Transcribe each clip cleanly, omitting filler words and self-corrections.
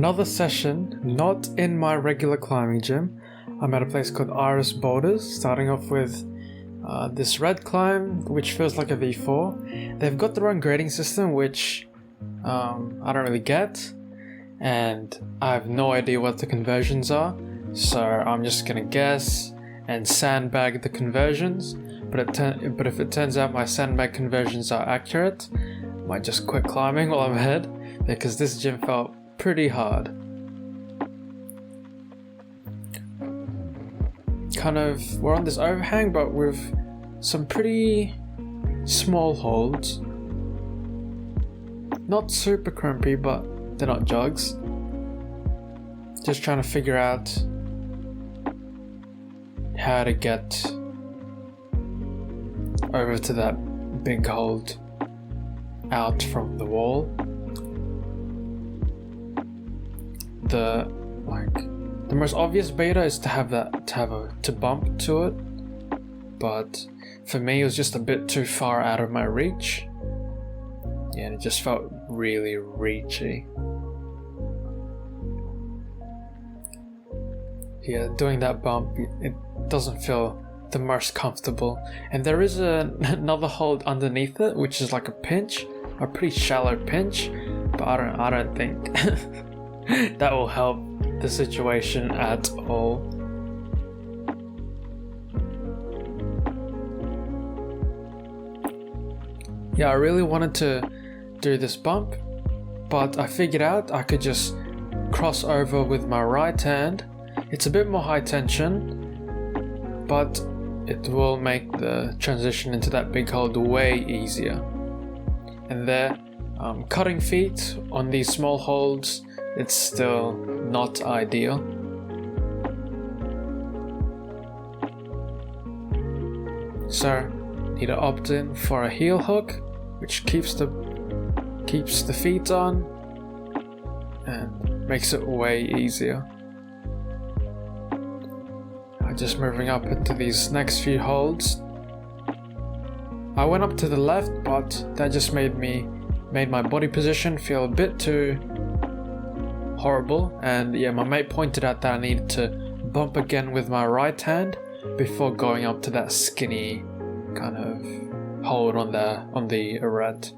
another session, not in my regular climbing gym. I'm at a place called Boulders, starting off with this red climb, which feels like a V4. They've got their own grading system, which I don't really get, and I have no idea what the conversions are, so I'm just gonna guess and sandbag the conversions. But if it turns out my sandbag conversions are accurate, I might just quit climbing while I'm ahead, because this gym felt pretty hard. We're on this overhang, but with some pretty small holds. Not super crimpy, but they're not jogs. Just trying to figure out how to get over to that big hold out from the wall. The most obvious beta is to have to bump to it, but for me it was just a bit too far out of my reach. Yeah, and it just felt really reachy. Yeah, doing that bump, it doesn't feel the most comfortable. And there is another hold underneath it, which is like a pinch, a pretty shallow pinch, but I don't think that will help the situation at all. Yeah, I really wanted to do this bump, but I figured out I could just cross over with my right hand. It's a bit more high tension, but it will make the transition into that big hold way easier. And there, cutting feet on these small holds, it's still not ideal. So, need to opt in for a heel hook, which keeps the feet on and makes it way easier. Just moving up into these next few holds. I went up to the left, but that just made my body position feel a bit too horrible, and yeah, my mate pointed out that I needed to bump again with my right hand before going up to that skinny kind of hold on the arete.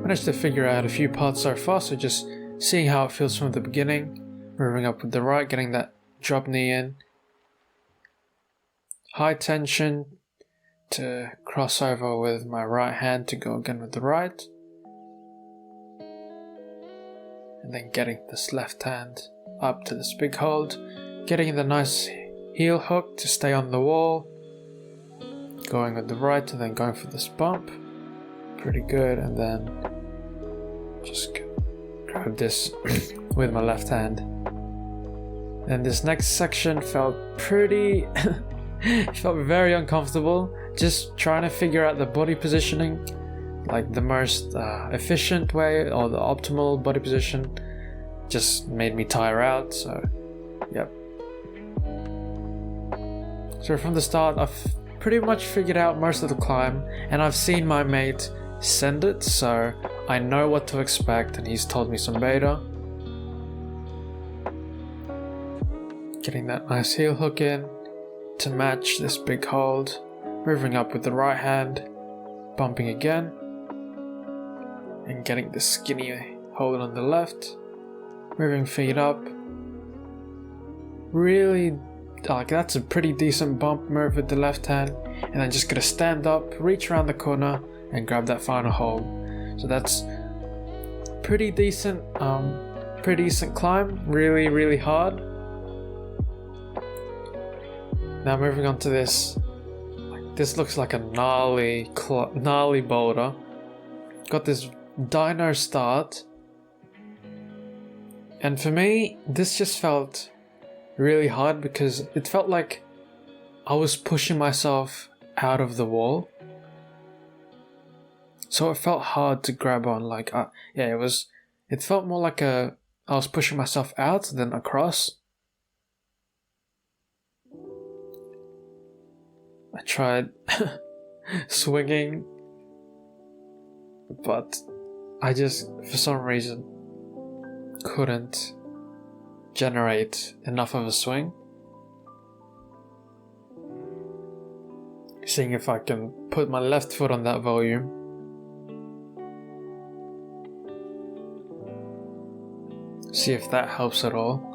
Managed to figure out a few parts so far, so just seeing how it feels from the beginning, moving up with the right, getting that drop knee in, high tension to cross over with my right hand to go again with the right, and then getting this left hand up to this big hold, getting the nice heel hook to stay on the wall, going with the right and then going for this bump, pretty good, and then just grab this with my left hand. And this next section felt pretty felt very uncomfortable, just trying to figure out the body positioning, like the most efficient way or the optimal body position, just made me tire out. So yep, so from the start I've pretty much figured out most of the climb, and I've seen my mate send it, so I know what to expect, and he's told me some beta. Getting that nice heel hook in to match this big hold, moving up with the right hand, bumping again, and getting the skinny hold on the left, moving feet up. Really, that's a pretty decent bump move with the left hand, and then just gonna stand up, reach around the corner, and grab that final hold. So that's pretty decent climb, really hard. Now moving on to this. This looks like a gnarly boulder. Got this dyno start. And for me, this just felt really hard because it felt like I was pushing myself out of the wall. So it felt hard to grab on, it felt more like I was pushing myself out than across. I tried swinging but I just, for some reason, couldn't generate enough of a swing. Seeing if I can put my left foot on that volume. See if that helps at all.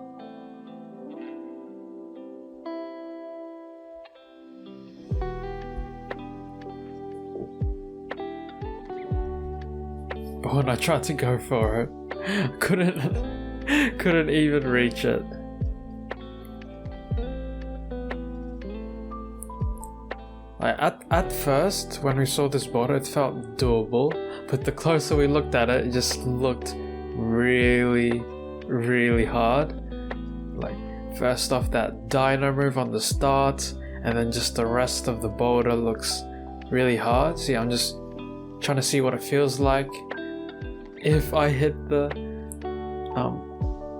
But when I tried to go for it, I couldn't even reach it. At first, when we saw this boulder, it felt doable, but the closer we looked at it, it just looked really, really hard. Like, first off, that dyno move on the start, and then just the rest of the boulder looks really hard. See, I'm just trying to see what it feels like if I hit the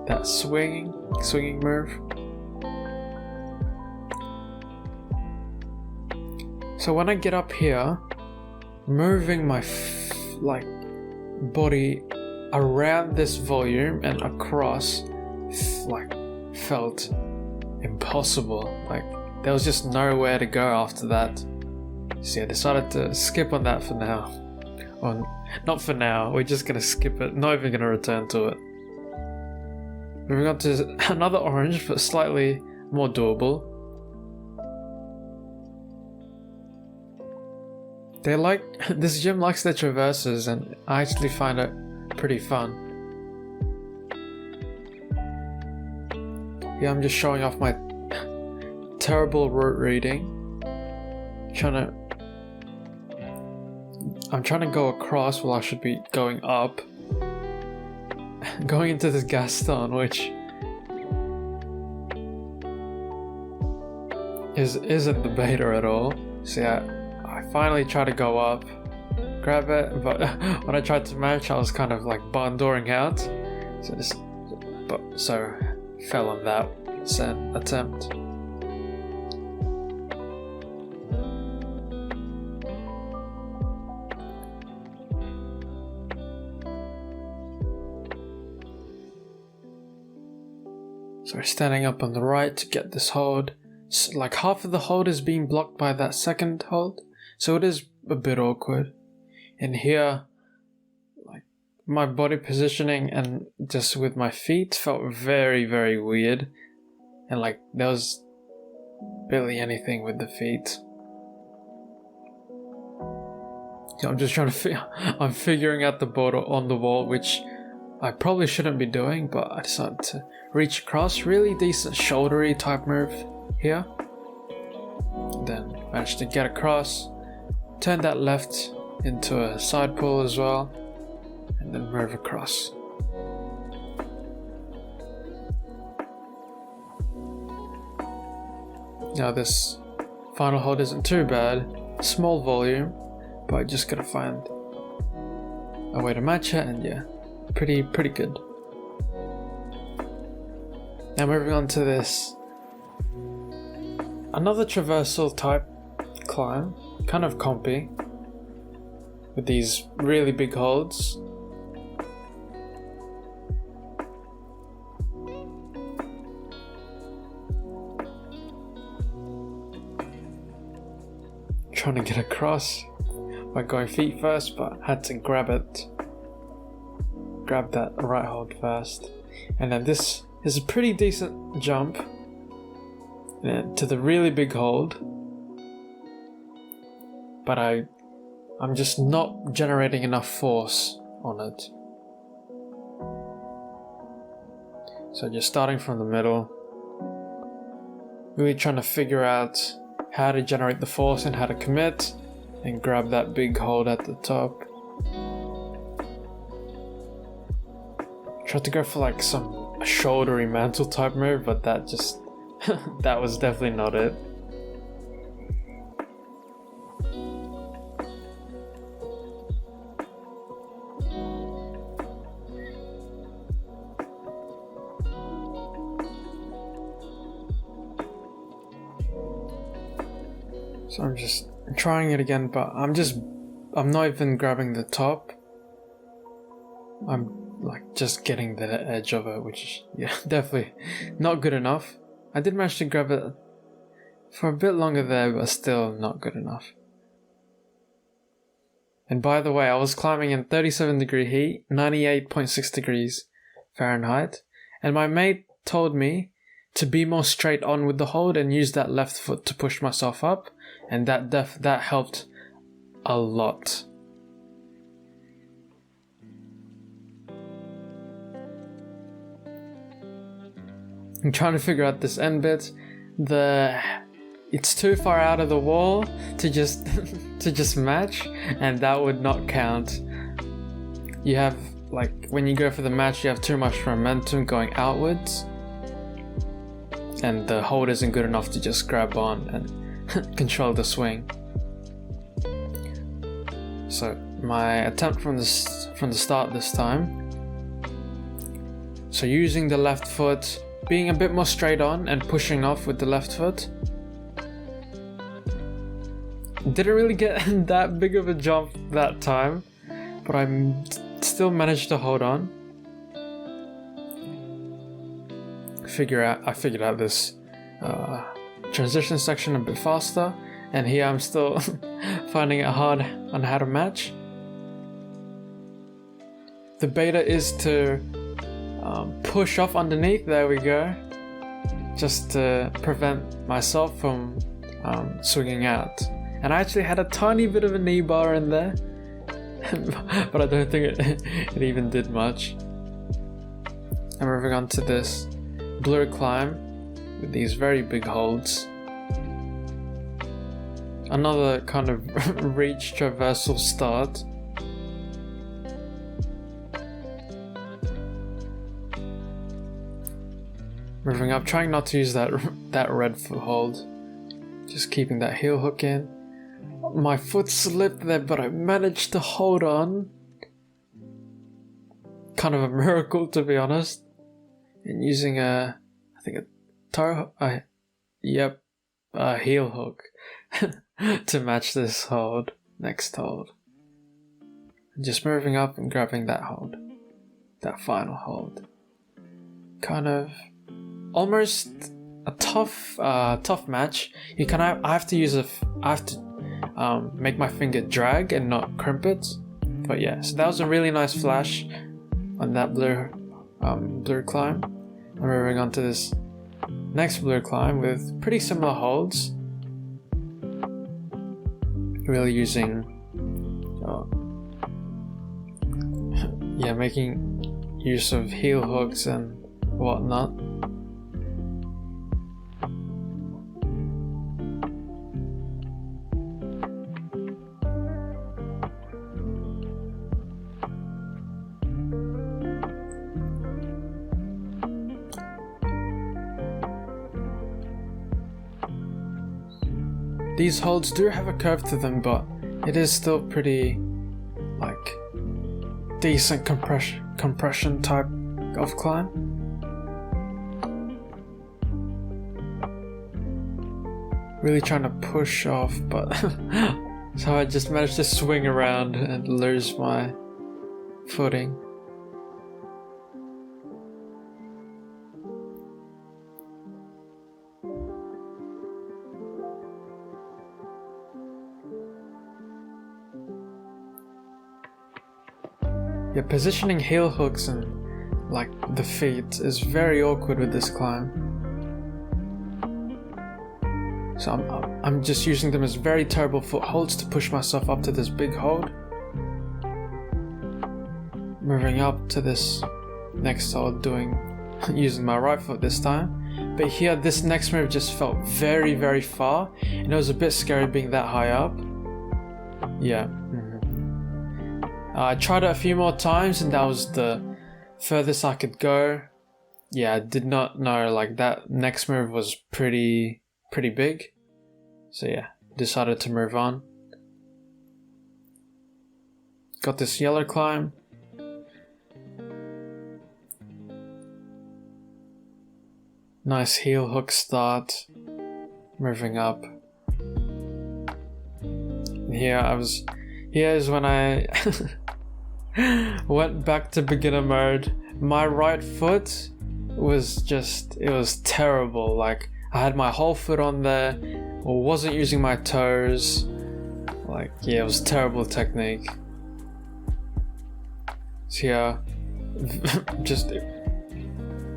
that swinging move. So when I get up here, moving my body around this volume and across felt impossible. Like, there was just nowhere to go after that. So I decided to skip on that for now. Or not for now, we're just gonna skip it, not even gonna return to it. Moving on to another orange, but slightly more doable. This gym likes their traverses, and I actually find it pretty fun. Yeah, I'm just showing off my terrible route reading. I'm trying to go across while I should be going up. Going into this Gaston, which isn't the beta at all. So yeah, I finally tried to go up, grab it, but when I tried to match, I was kind of like barndooring out. So fell on that attempt. So we're standing up on the right to get this hold. So like half of the hold is being blocked by that second hold, so it is a bit awkward. And here, like, my body positioning and just with my feet felt very, very weird. And like, there was barely anything with the feet. So I'm just trying to I'm figuring out the boulder on the wall, which I probably shouldn't be doing, but I decided to reach across. Really decent shouldery type move here. Then managed to get across, turn that left into a side pull as well, and then move across. Now this final hold isn't too bad, small volume, but I just gotta find a way to match it, and yeah, pretty good. Now moving on to this, another traversal type climb, kind of compy, with these really big holds. Trying to get across by going feet first, but had to grab that right hold first. And then this is a pretty decent jump to the really big hold, but I'm just not generating enough force on it. So just starting from the middle, really trying to figure out how to generate the force and how to commit and grab that big hold at the top. Tried to go for like some shouldery mantle type move, but that just that was definitely not it. So I'm just trying it again, but I'm not even grabbing the top. I'm like just getting the edge of it, which is, yeah, definitely not good enough. I did manage to grab it for a bit longer there, but still not good enough. And by the way, I was climbing in 37 degree heat, 98.6 degrees Fahrenheit, and my mate told me to be more straight on with the hold and use that left foot to push myself up, and that helped a lot. I'm trying to figure out this end bit. It's too far out of the wall to just to just match, and that would not count. You have, like, when you go for the match, you have too much momentum going outwards, and the hold isn't good enough to just grab on and control the swing. So my attempt from the start this time. So using the left foot, being a bit more straight on and pushing off with the left foot. Didn't really get that big of a jump that time, but I still managed to hold on. I figured out this transition section a bit faster, and here I'm still finding it hard on how to match. The beta is to push off underneath, there we go, just to prevent myself from swinging out. And I actually had a tiny bit of a knee bar in there, but I don't think it even did much. I'm moving on to this blur climb with these very big holds. Another kind of reach traversal start. Moving up, trying not to use that red foot hold. Just keeping that heel hook in. My foot slipped there, but I managed to hold on. Kind of a miracle, to be honest. And using a heel hook to match this hold, next hold. And just moving up and grabbing that hold, that final hold. Kind of almost a tough match. I have to make my finger drag and not crimp it. But yeah, so that was a really nice flash on that blur climb. I'm moving on to this next blur climb with pretty similar holds. Really using, making use of heel hooks and whatnot. These holds do have a curve to them, but it is still pretty, like, decent compression type of climb. Really trying to push off, but so I just managed to swing around and lose my footing. Yeah, positioning heel hooks and like the feet is very awkward with this climb. So I'm just using them as very terrible footholds to push myself up to this big hold. Moving up to this next hold, using my right foot this time. But here, this next move just felt very, very far, and it was a bit scary being that high up. Yeah. I tried it a few more times, and that was the furthest I could go. Yeah, I did not know, like, that next move was pretty big. So yeah, decided to move on. Got this yellow climb. Nice heel hook start. Moving up. And here is when I Went back to beginner mode. My right foot was it was terrible. Like, I had my whole foot on there, or wasn't using my toes. Like, yeah, it was terrible technique. So yeah, just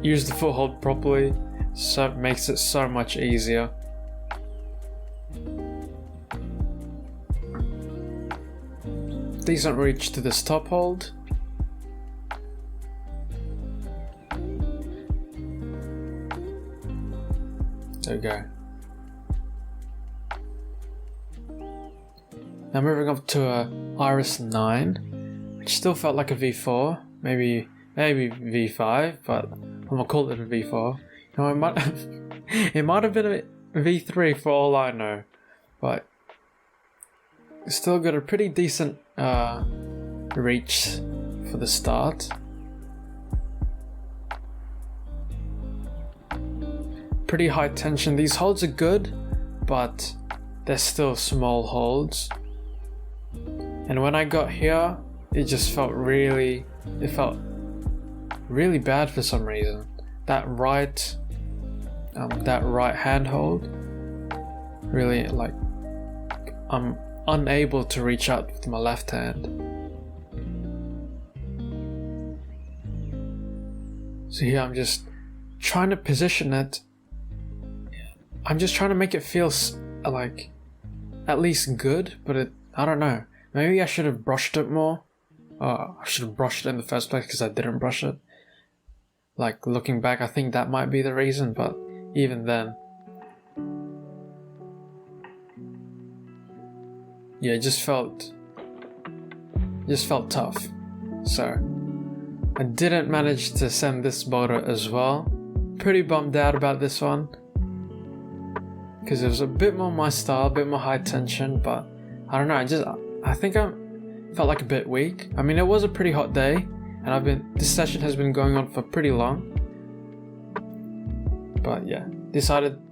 use the foothold properly, so it makes it so much easier. Decent reach to this top hold. There we go. Now moving up to a Iris 9, which still felt like a V4, maybe V5, but I'm gonna call it a V4. You know, it might have been a V3 for all I know, but it's still got a pretty decent reach for the start. Pretty high tension. These holds are good, but they're still small holds. And when I got here, it just felt really bad for some reason. That right hand hold, really, like, I'm unable to reach out with my left hand. So here I'm just trying to position it. I'm just trying to make it feel like at least good, but I don't know. Maybe I should have brushed it more. I should have brushed it in the first place because I didn't brush it. Like, looking back, I think that might be the reason, but even then, yeah, it just felt tough. So I didn't manage to send this boulder as well. Pretty bummed out about this one, because it was a bit more my style, a bit more high tension, but I don't know, I think I felt like a bit weak. I mean, it was a pretty hot day, and this session has been going on for pretty long. But yeah,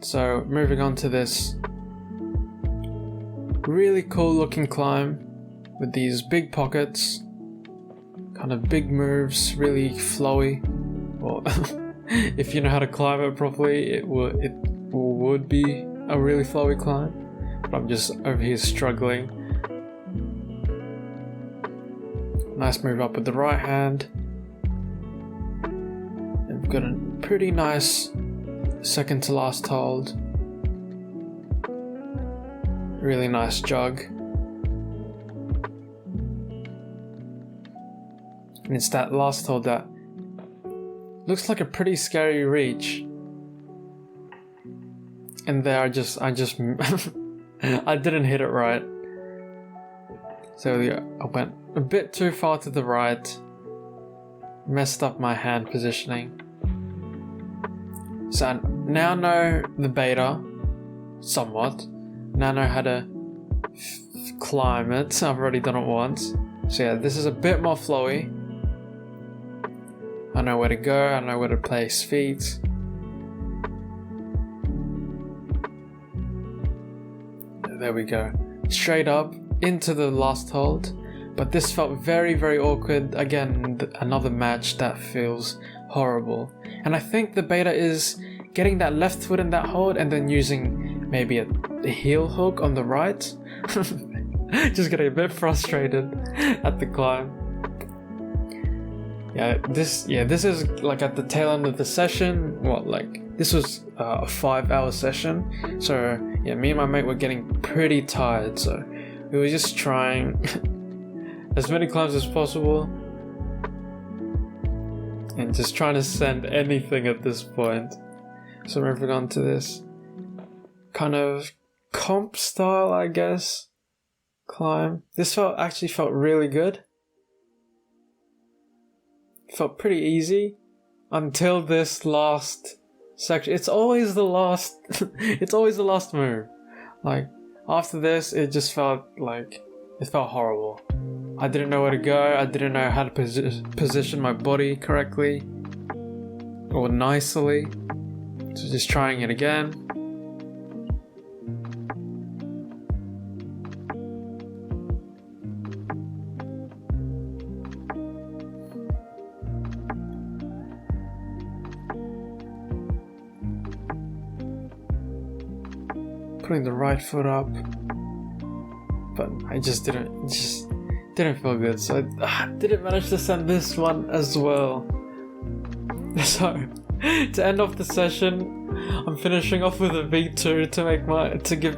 so moving on to this really cool looking climb with these big pockets, kind of big moves, really flowy. Well, if you know how to climb it properly, it would be a really flowy climb, but I'm just over here struggling. Nice move up with the right hand. And we've got a pretty nice second to last hold. Really nice jog. And it's that last hold that looks like a pretty scary reach. And there I just I didn't hit it right. So yeah, I went a bit too far to the right. Messed up my hand positioning. So I now know the beta somewhat. Now I know how to climb it. I've already done it once. So yeah, this is a bit more flowy. I know where to go, I know where to place feet. There we go. Straight up into the last hold. But this felt very, very awkward. Again, another match that feels horrible. And I think the beta is getting that left foot in that hold and then using maybe a heel hook on the right. Just getting a bit frustrated at the climb. This is like at the tail end of the session. This was a 5-hour session. So yeah, me and my mate were getting pretty tired. So we were just trying as many climbs as possible and just trying to send anything at this point. So moving on to this kind of comp style, I guess, climb. This actually felt really good. Felt pretty easy until this last section. It's always the last move. Like, after this, it just felt horrible. I didn't know where to go. I didn't know how to position my body correctly or nicely. So just trying it again. putting the right foot up, but I just didn't feel good, so I didn't manage to send this one as well. So to end off the session, I'm finishing off with a V2 to give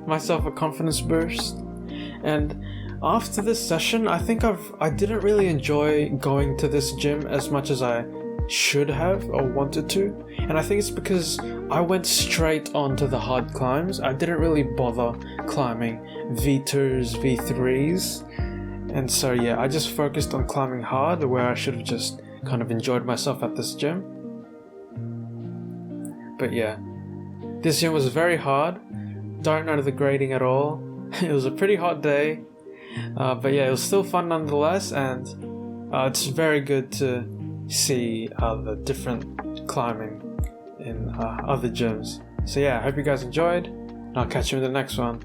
myself a confidence boost. And after this session, I think I didn't really enjoy going to this gym as much as I should have or wanted to, and I think it's because I went straight onto the hard climbs. I didn't really bother climbing V2s, V3s, and so yeah, I just focused on climbing hard, where I should have just kind of enjoyed myself at this gym. But yeah, this gym was very hard. Don't know the grading at all. It was a pretty hot day, but yeah, it was still fun nonetheless, and it's very good to see the different climbing in other gyms. So yeah, I hope you guys enjoyed, and I'll catch you in the next one.